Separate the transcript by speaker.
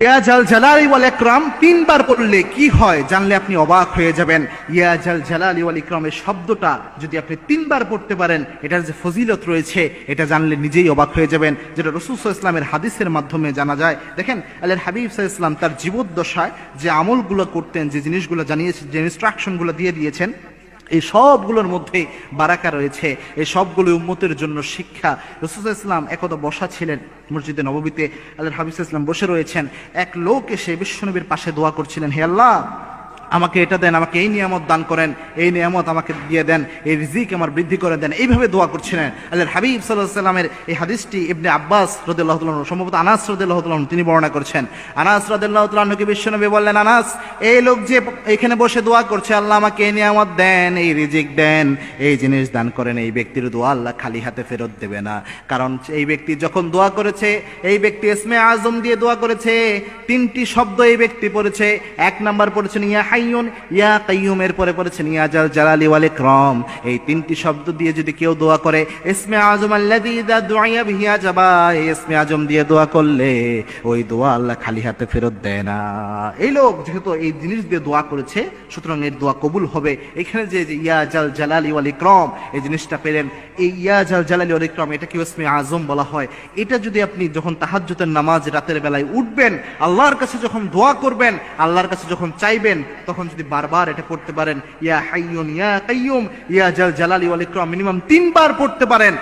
Speaker 1: ইয়া জাল জালালি ওয়াল ইকরাম তিনবার পড়লে কি হয় জানলে আপনি অবাক হয়ে যাবেন। ইয়া জাল জালালি ওয়াল ইকরামের শব্দটা যদি আপনি তিনবার পড়তে পারেন, এটার যে ফজিলত রয়েছে এটা জানলে নিজেই অবাক হয়ে যাবেন, যেটা রাসূল সাল্লাল্লাহু আলাইহি ওয়াসাল্লামের হাদিসের মাধ্যমে জানা যায়। দেখেন, আল্লাহর হাবিব সাল্লাল্লাহু আলাইহি ওয়াসাল্লাম তার জীবদ্দশায় যে আমলগুলো করতেন, যে জিনিসগুলো জানিয়েছেন, যে ইনস্ট্রাকশনগুলো দিয়ে দিয়েছেন, এই সবগুলোর মধ্যে বারাকা রয়েছে। এই সবগুলো উম্মতের জন্য শিক্ষা। রাসূল সাল্লাল্লাহু আলাইহি ওয়াসাল্লাম একদা বসা ছিলেন মসজিদে নববীতে, আল্লাহর হাবিব সাল্লাল্লাহু আলাইহি ওয়াসাল্লাম বসে রয়েছেন। এক লোক এসে বিশ্বনবীর পাশে দোয়া করছিলেন, হে আল্লাহ, আমাকে এটা দেন, আমাকে এই নিয়ামত দান করেন, এই নিয়ামত আমাকে দিয়ে দেন, এই রিজিক আমার বৃদ্ধি করে দেন, এইভাবে দোয়া করছিলেন। আল্লাহর হাবিব সাল্লাল্লাহু আলাইহি ওয়াসাল্লামের এই হাদিসটি ইবনে আব্বাস রাদিয়াল্লাহু তাআলা আনহু, সম্ভবত আনাস রাদিয়াল্লাহু তাআলা আনহু তিনি বর্ণনা করছেন। আনাস রাদিয়াল্লাহু তাআলা আনহুকে বিশ্বনবী বললেন, আনাস, এই লোক যে এখানে বসে দোয়া করছে, আল্লাহ আমাকে এই নিয়ামত দেন, এই রিজিক দেন, এই জিনিস দান করেন, এই ব্যক্তির দোয়া আল্লাহ খালি হাতে ফেরত দেবে না। কারণ এই ব্যক্তি যখন দোয়া করেছে, এই ব্যক্তি ইসমে আজম দিয়ে দোয়া করেছে, তিনটি শব্দ এই ব্যক্তি পড়েছে। এক নাম্বার পড়েছেন ইয়া হাইয়ুন ইয়া কাইয়ুম, এর পরে পড়েছেন ইয়া জাল জালালি ওয়াল ইকরাম। এই তিনটি শব্দ দিয়ে যদি কেউ দোয়া করে, ইসমে আজম আল্লাযী ইযা দুইয়া বিহি আজাবা, এই ইসমে আজম দিয়ে দোয়া করলে ওই দোয়া আল্লাহ খালি হাতে ফেরত দেয় না। এই লোক যেহেতু এই জিনিস দিয়ে দোয়া করেছে, সুতরাং এর দোয়া কবুল হবে। এখানে যে ইয়া জাল জালালি ওয়াল ইকরাম এই জিনিসটা পেলেন, এই ইয়া জাল জালালি ওয়াল ইকরাম এটা কি ইসমে আজম বলা হয়। এটা যদি আপনি যখন তাহাজ্জুদের নামাজ রাতের বেলায় উঠবেন, আল্লাহর কাছে যখন দোয়া করবেন, আল্লাহর কাছে যখন চাইবেন, তখন যদি বারবার এটা পড়তে পারেন, ইয়া হাইয়ুন ইয়া কাইয়ুম ইয়া জাল জালালি ওয়াল ইকরাম মিনিমাম 3 বার পড়তে পারেন,